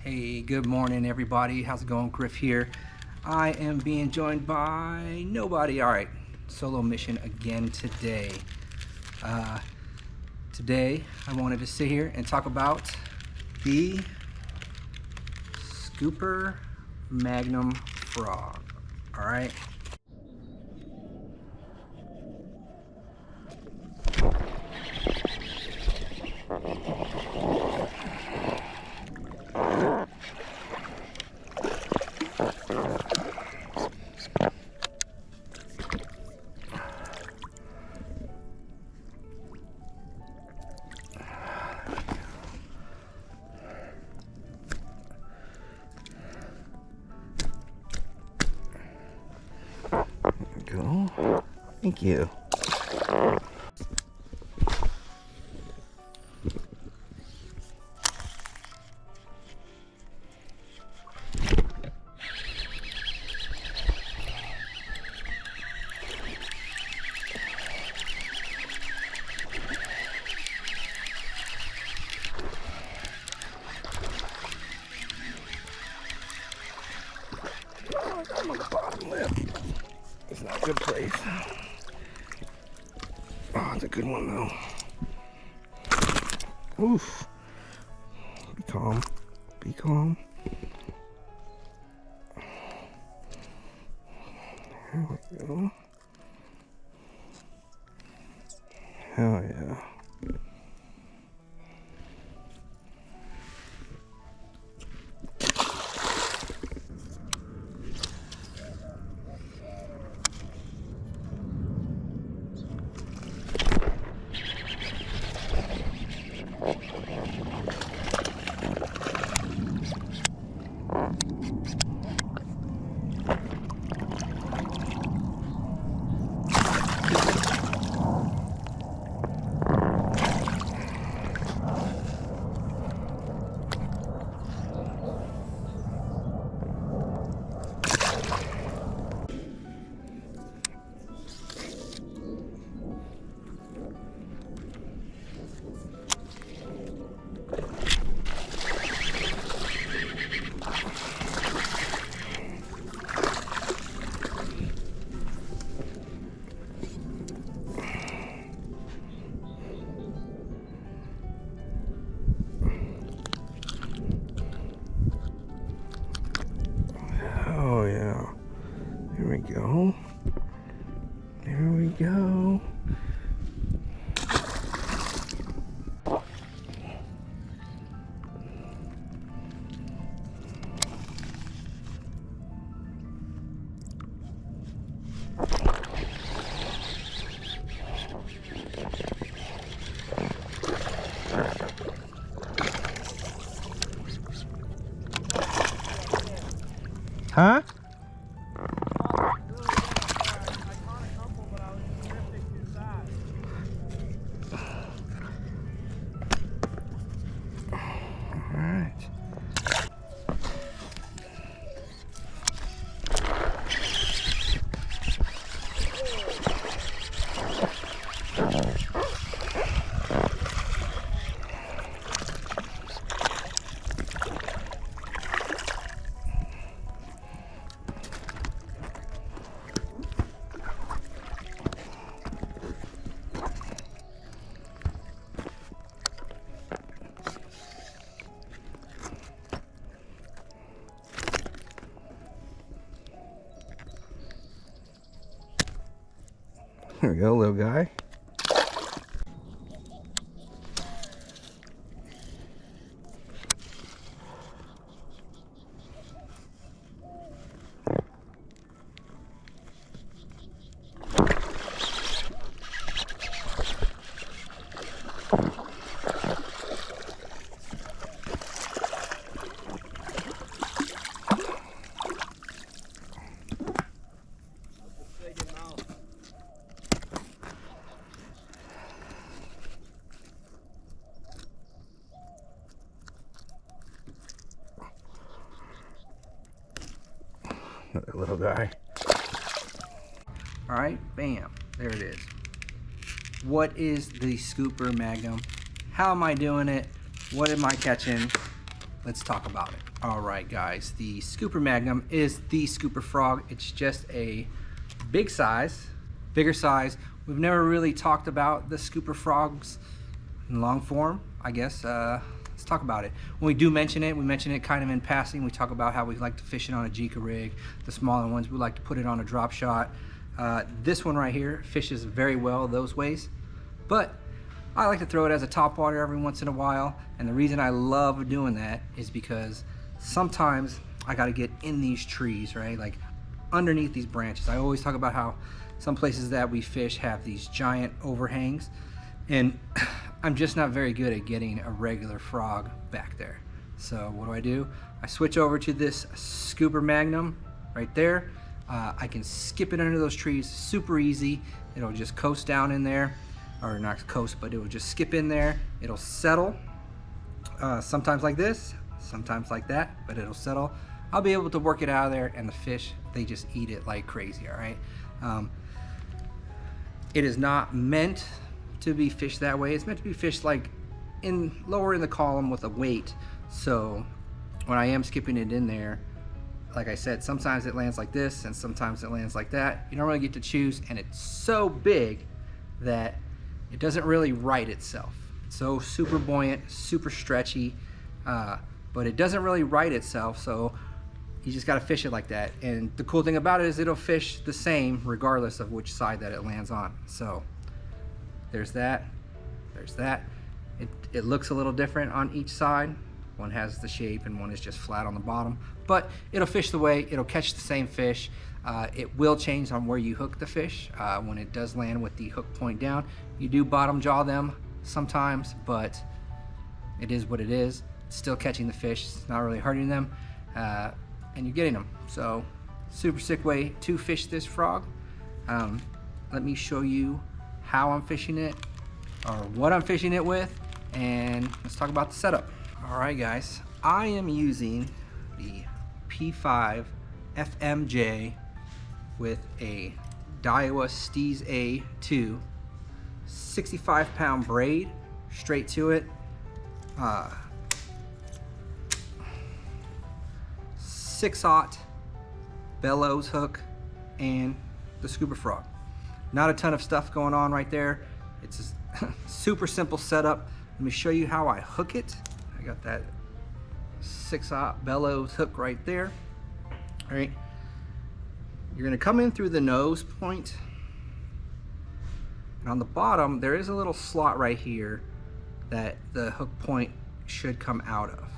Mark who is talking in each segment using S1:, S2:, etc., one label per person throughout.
S1: Hey, good morning everybody. How's it going? Griff here. I am being joined by nobody. All right, solo mission again today. Today I wanted to sit here and talk about the Scooper Magnum Frog. All right.
S2: Go. Thank you. Oh, I'm on the bottom lip. It's not a good place. Oh, it's a good one though. Oof. Be calm. Be calm. There we go. Hell yeah. Oh yeah. There we go. There we go. Huh? Alright. There we go, little guy. That little guy.
S1: All right, bam, there it is. What is the Scooper Magnum? How am I doing it? What am I catching? let's talk about it. All right, guys, the Scooper Magnum is the Scooper frog. It's just a big size, bigger size. We've never really talked about the Scooper frogs in long form, I guess. Let's talk about it. When we do mention it, we mention it kind of in passing. We talk about how we like to fish it on a Jika rig. The smaller ones, we like to put it on a drop shot. This one right here fishes very well those ways, but I like to throw it as a topwater every once in a while. And the reason I love doing that is because sometimes I got to get in these trees, right? Like underneath these branches. I always talk about how some places that we fish have these giant overhangs, and I'm just not very good at getting a regular frog back there. So what do? I switch over to this Scooper Magnum right there. I can skip it under those trees super easy. It'll just coast down in there, or not coast, but it will just skip in there. It'll settle, sometimes like this, sometimes like that, but it'll settle. I'll be able to work it out of there, and the fish, they just eat it like crazy, all right? It is not meant to be fished that way. It's meant to be fished like lower in the column with a weight. So when I am skipping it in there, like I said, sometimes it lands like this and sometimes it lands like that. You don't really get to choose, and it's so big that it doesn't really right itself. It's so super buoyant, super stretchy, but it doesn't really right itself, so you just gotta fish it like that. And the cool thing about it is it'll fish the same regardless of which side that it lands on. So there's that, there's that. It looks a little different on each side. One has the shape and one is just flat on the bottom, but it'll fish the way, it'll catch the same fish. It will change on where you hook the fish. When it does land with the hook point down, you do bottom jaw them sometimes, but it is what it is. It's still catching the fish, it's not really hurting them, and you're getting them. So super sick way to fish this frog. Let me show you how I'm fishing it, or what I'm fishing it with, and let's talk about the setup. All right, guys, I am using the P5 FMJ with a Daiwa Steez A II, 65-pound braid, straight to it. 6/0 Bellows hook and the Scooper frog. Not a ton of stuff going on right there. It's a super simple setup. Let me show you how I hook it. I got that 6/0 Bellows hook right there. All right, you're gonna come in through the nose point, and on the bottom there is a little slot right here that the hook point should come out of.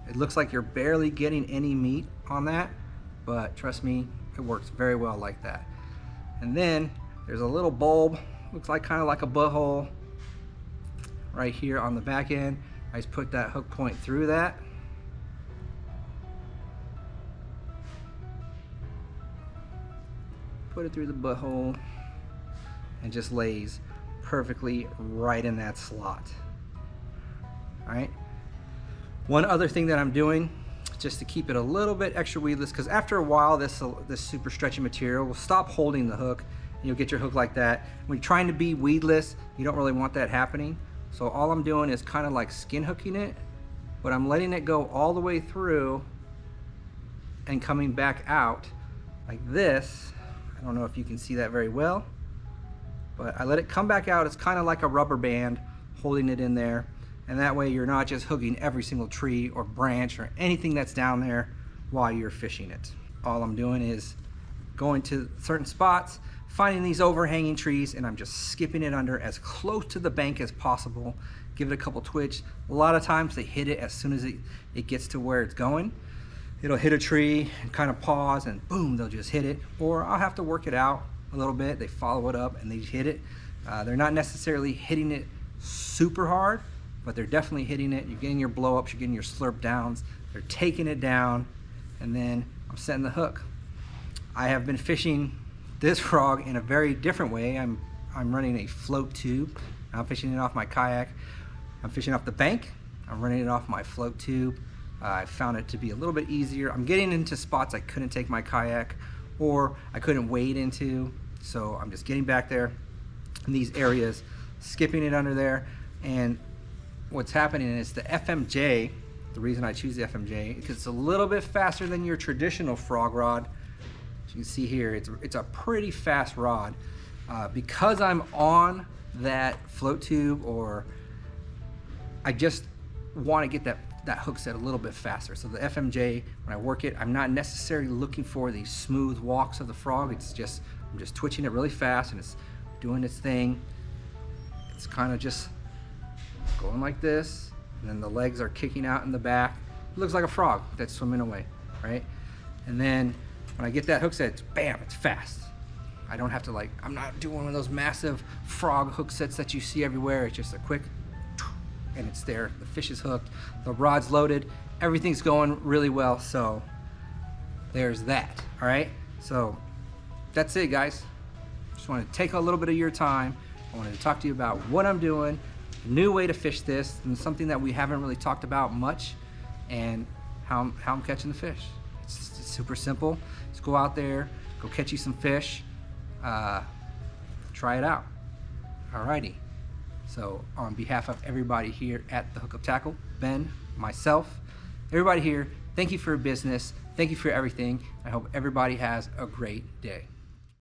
S1: It looks like you're barely getting any meat on that, but trust me, it works very well like that. And then there's a little bulb, looks like kind of like a butthole right here on the back end. I just put that hook point through that. Put it through the butthole and just lays perfectly right in that slot. All right. One other thing that I'm doing, just to keep it a little bit extra weedless, because after a while this super stretchy material will stop holding the hook, and you'll get your hook like that. When you're trying to be weedless, you don't really want that happening. So all I'm doing is kind of like skin hooking it, but I'm letting it go all the way through and coming back out like this. I don't know if you can see that very well, but I let it come back out. It's kind of like a rubber band holding it in there. And that way you're not just hooking every single tree or branch or anything that's down there while you're fishing it. All I'm doing is going to certain spots, finding these overhanging trees, and I'm just skipping it under as close to the bank as possible. Give it a couple twitch. A lot of times they hit it as soon as it gets to where it's going. It'll hit a tree and kind of pause, and boom, they'll just hit it. Or I'll have to work it out a little bit. They follow it up and they hit it. They're not necessarily hitting it super hard, but they're definitely hitting it. You're getting your blow ups, you're getting your slurp downs. They're taking it down, and then I'm setting the hook. I have been fishing this frog in a very different way. I'm running a float tube. I'm fishing it off my kayak. I'm fishing off the bank. I'm running it off my float tube. I found it to be a little bit easier. I'm getting into spots I couldn't take my kayak or I couldn't wade into, so I'm just getting back there in these areas, skipping it under there. And what's happening is the FMJ The reason I choose the FMJ, because it's a little bit faster than your traditional frog rod. As you can see here, it's a pretty fast rod. Because I'm on that float tube, or I just want to get that hook set a little bit faster. So the FMJ, when I work it, I'm not necessarily looking for the smooth walks of the frog. It's just, I'm just twitching it really fast and it's doing its thing. It's kind of just going like this, and then the legs are kicking out in the back. It looks like a frog that's swimming away, right? And then when I get that hook set, it's bam, it's fast. I don't have to like, I'm not doing one of those massive frog hook sets that you see everywhere. It's just a quick, and it's there. The fish is hooked, the rod's loaded, everything's going really well. So there's that, all right? So that's it, guys. Just wanted to take a little bit of your time. I wanted to talk to you about what I'm doing, a new way to fish this, and something that we haven't really talked about much, and how I'm catching the fish. It's super simple. Just go out there, go catch you some fish, try it out. Alrighty. So on behalf of everybody here at the Hookup Tackle, Ben, myself, everybody here, thank you for your business. Thank you for everything. I hope everybody has a great day.